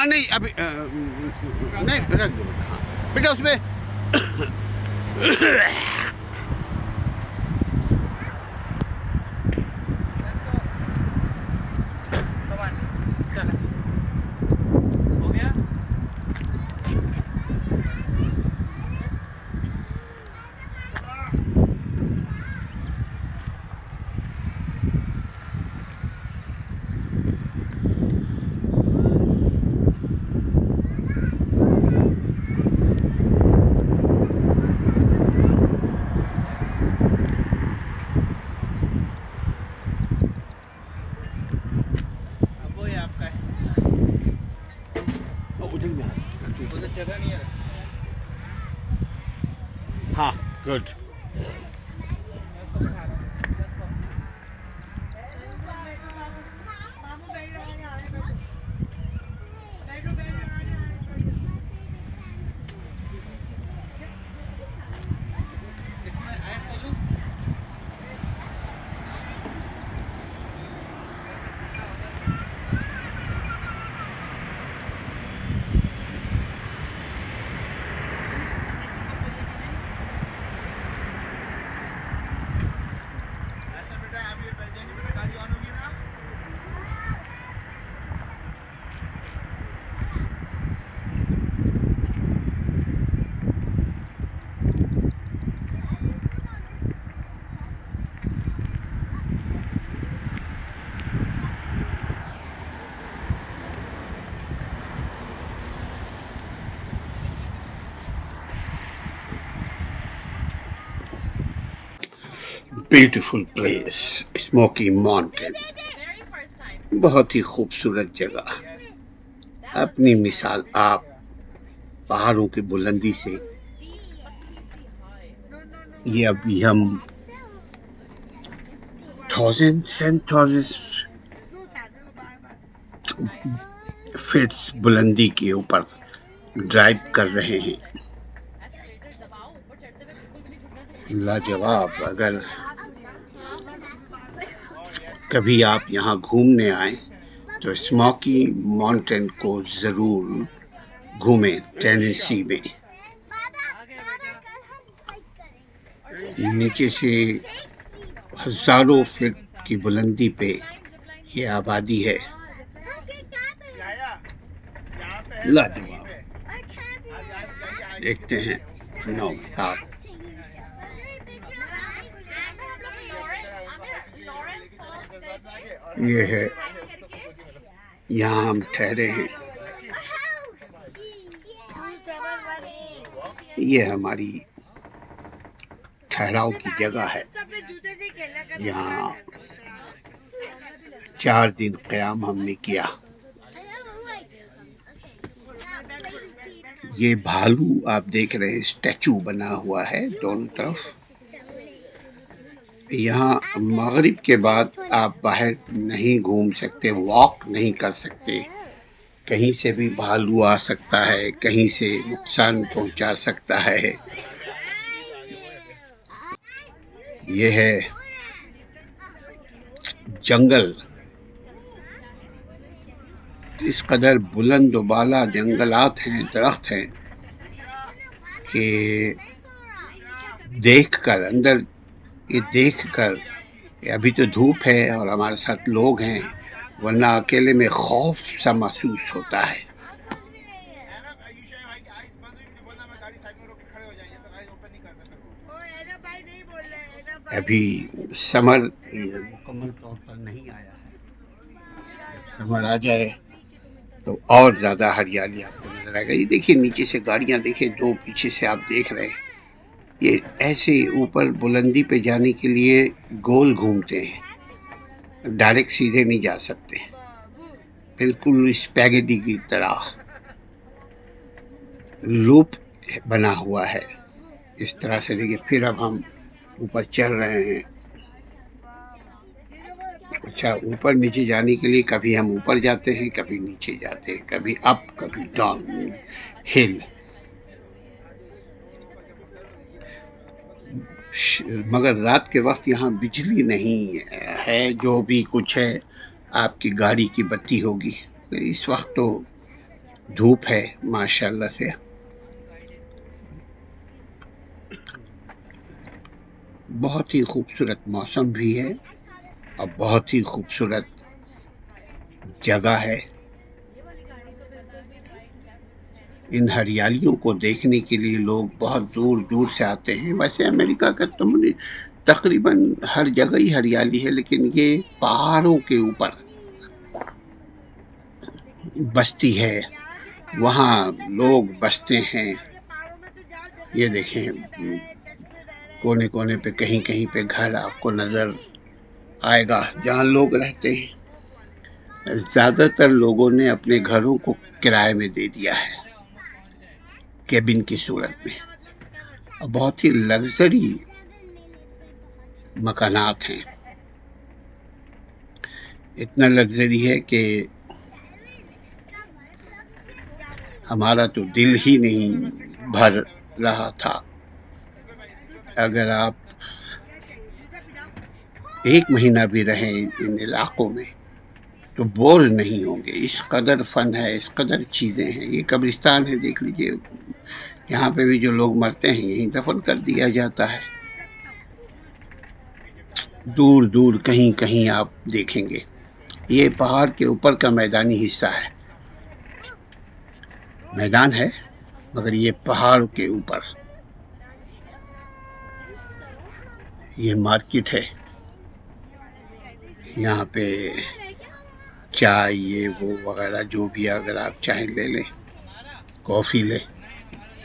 नहीं अभी नहीं रख दो बेटा। हाँ बेटा उसमें हो गया। अब वो ये आपका है, उधर में उधर जगह नहीं है। हाँ गुड। इसमें ऐड कर लूँ। ऐसा बेटा आप ये बैठ जाएंगे बेटा, गाड़ी ऑन होगी ना। ब्यूटीफुल प्लेस स्मोकी माउंटेन, बहुत ही खूबसूरत जगह। अपनी मिसाल आप पहाड़ों की बुलंदी से, ये अभी हम 1000 फीट्स बुलंदी के ऊपर ड्राइव कर रहे हैं। लाजवाब। अगर कभी आप यहाँ घूमने आए तो स्मोकी माउंटेन को जरूर घूमें। टेनेसी में नीचे से हजारों फीट की बुलंदी पे ये आबादी है। लाजवाब। देखते हैं 9 7 ये है, यहाँ हम ठहरे हैं। ये हमारी ठहराव की जगह है। यहाँ 4 दिन क़याम हमने किया। ये भालू आप देख रहे हैं, स्टैचू बना हुआ है दोनों तरफ। यहाँ मगरिब के बाद आप बाहर नहीं घूम सकते, वॉक नहीं कर सकते। कहीं से भी भालू आ सकता है, कहीं से नुकसान पहुंचा सकता है। ये है जंगल। इस कदर बुलंद बाला जंगलात हैं, दरख्त हैं कि देखकर अंदर, ये देखकर, अभी तो धूप है और हमारे साथ लोग हैं, वरना अकेले में खौफ सा महसूस होता है। अभी समर मुकम्मल तौर पर नहीं आया है। जब समर आ जाए तो और ज़्यादा हरियाली आपको नजर आएगा। ये देखिए नीचे से गाड़ियाँ देखिए, 2 पीछे से आप देख रहे हैं। ये ऐसे ऊपर बुलंदी पे जाने के लिए गोल घूमते हैं, डायरेक्ट सीधे नहीं जा सकते। बिल्कुल स्पैगेटी की तरह लूप बना हुआ है। इस तरह से देखिए, फिर अब हम ऊपर चल रहे हैं। अच्छा, ऊपर नीचे जाने के लिए कभी हम ऊपर जाते हैं, कभी नीचे जाते हैं, कभी अप कभी डाउन हिल। मगर रात के वक्त यहाँ बिजली नहीं है, जो भी कुछ है आपकी गाड़ी की बत्ती होगी। इस वक्त तो धूप है माशाल्लाह से। बहुत ही खूबसूरत मौसम भी है और बहुत ही खूबसूरत जगह है। इन हरियालियों को देखने के लिए लोग बहुत दूर दूर से आते हैं। वैसे अमेरिका का तकरीबन हर जगह ही हरियाली है, लेकिन ये पहाड़ों के ऊपर बस्ती है, वहाँ लोग बसते हैं। ये देखें, कोने कोने पे कहीं कहीं पे घर आपको नजर आएगा जहाँ लोग रहते हैं। ज्यादातर लोगों ने अपने घरों को किराए में दे दिया है, केबिन की सूरत में। और बहुत ही लग्जरी मकानात हैं। इतना लग्जरी है कि हमारा तो दिल ही नहीं भर रहा था। अगर आप एक महीना भी रहें इन इलाकों में तो बोर नहीं होंगे। इस कदर फन है, इस कदर चीज़ें हैं। ये कब्रिस्तान है, देख लीजिए, यहाँ पे भी जो लोग मरते हैं यहीं दफन कर दिया जाता है। दूर दूर कहीं कहीं आप देखेंगे। ये पहाड़ के ऊपर का मैदानी हिस्सा है। मैदान है मगर ये पहाड़ के ऊपर। ये मार्केट है, यहाँ पे चाय ये वो वगैरह जो भी अगर आप चाहें ले लें, कॉफ़ी लें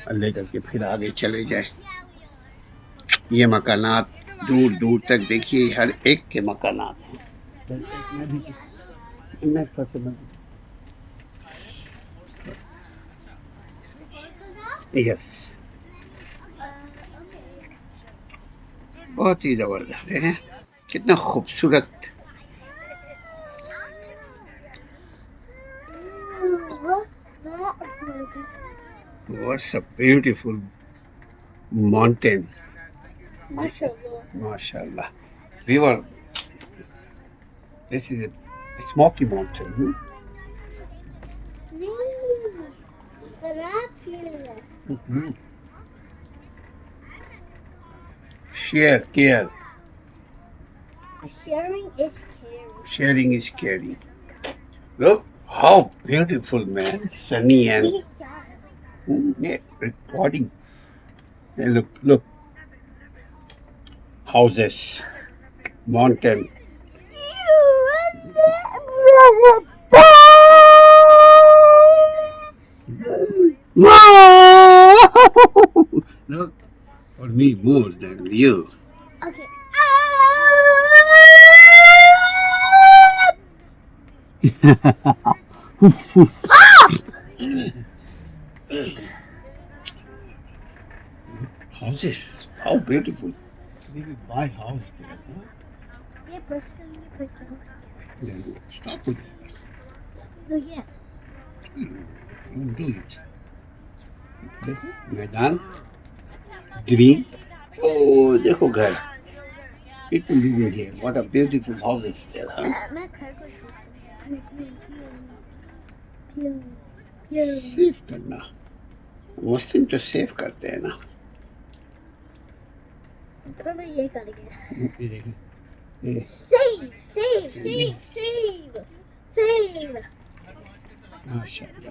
और ले करके फिर आगे चले जाएं। ये मकानात दूर दूर तक देखिए, हर एक के मकानात हैं। यस, बहुत ही ज़बरदस्त है। कितना खूबसूरत। What's a beautiful mountain. Mashallah. We were, this is a Smoky Mountain. Hmm? Share, care. Sharing is caring. Sharing is caring. Look how beautiful, man. Sunny and yeah, recording. Hey, look. Houses, mountain. Look, for me more than you. Okay. Houses, how beautiful. Maybe buy house there. Huh? Yeah, personally, but Then stop it. no, yeah. Don't do it. देखो मैदान, green. Oh, देखो घर। People living here. What a beautiful houses there, huh? मैं घर को save करना, मुस्लिम तो save करते हैं ना। तो मैं ये करेंगे। ये देखो, Save. माशाल्लाह।